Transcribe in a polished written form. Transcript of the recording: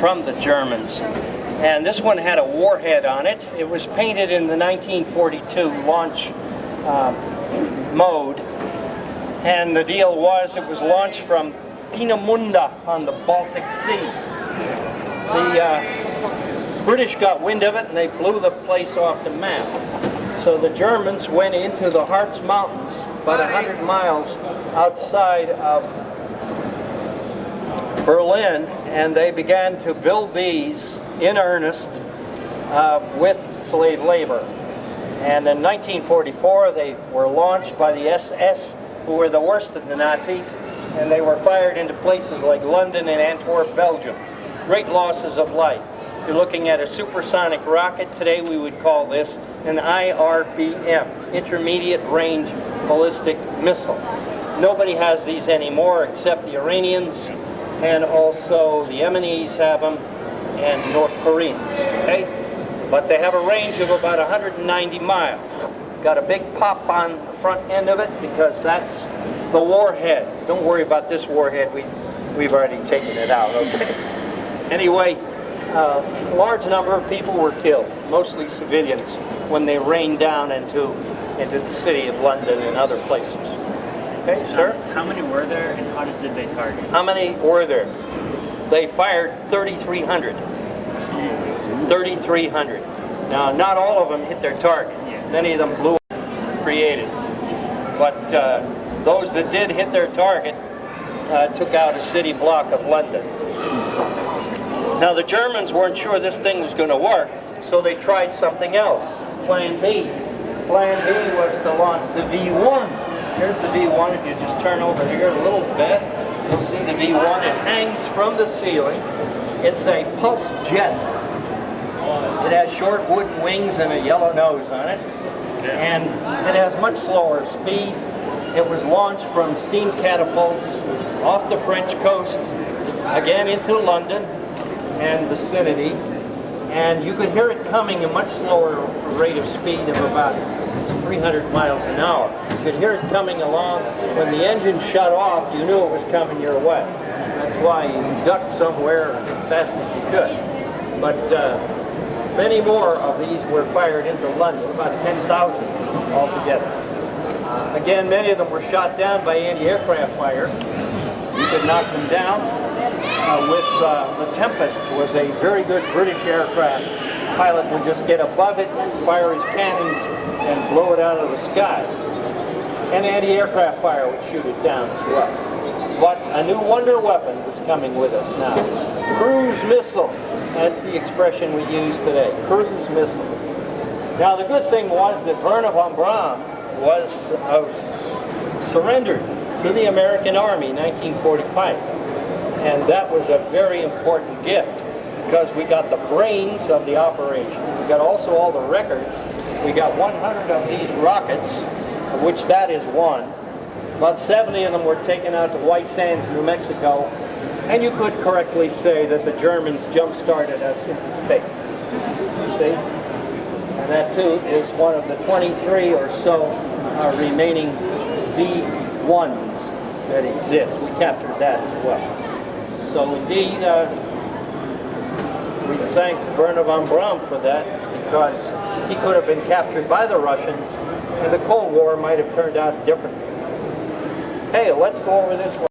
from the Germans. And this one had a warhead on it. It was painted in the 1942 launch mode. And the deal was it was launched from Peenemünde on the Baltic Sea. The British got wind of it and they blew the place off the map. So the Germans went into the Harz Mountains, about 100 miles outside of Berlin, and they began to build these in earnest with slave labor. And in 1944 they were launched by the SS, who were the worst of the Nazis, and they were fired into places like London and Antwerp, Belgium. Great losses of life. You're looking at a supersonic rocket. Today we would call this an IRBM, Intermediate Range Ballistic Missile. Nobody has these anymore except the Iranians, and also the Yemenis have them, and North Koreans, okay? But they have a range of about 190 miles. Got a big pop on the front end of it because that's the warhead. Don't worry about this warhead, we've already taken it out, okay? Anyway, a large number of people were killed, mostly civilians, when they rained down into the city of London and other places. Okay, sir? How many were there, and how did they target? How many were there? They fired 3,300. 3,300. Now, not all of them hit their target. Many of them blew up, created. But those that did hit their target took out a city block of London. Now, the Germans weren't sure this thing was going to work, so they tried something else. Plan B. Plan B was to launch the V1. Here's the V1. If you just turn over here a little bit, you'll see the V1. It hangs from the ceiling. It's a pulse jet. It has short wooden wings and a yellow nose on it. And it has much slower speed. It was launched from steam catapults off the French coast, again into London and vicinity. And you could hear it coming at a much slower rate of speed of about 300 miles an hour. You could hear it coming along. When the engine shut off, you knew it was coming your way. That's why you ducked somewhere as fast as you could. But many more of these were fired into London, about 10,000 altogether. Again, many of them were shot down by anti-aircraft fire. You could knock them down. The Tempest was a very good British aircraft. The pilot would just get above it, fire his cannons, and blow it out of the sky. And anti-aircraft fire would shoot it down as well. But a new wonder weapon was coming with us now. Cruise missile. That's the expression we use today. Cruise missile. Now the good thing was that Wernher von Braun was surrendered to the American Army in 1945. And that was a very important gift because we got the brains of the operation. We got also all the records. We got 100 of these rockets, of which that is one. About 70 of them were taken out to White Sands, New Mexico. And you could correctly say that the Germans jump-started us into space. You see? And that too is one of the 23 or so remaining V1s that exist. We captured that as well. So indeed, we thank Wernher von Braun for that because he could have been captured by the Russians and the Cold War might have turned out differently. Hey, let's go over this one.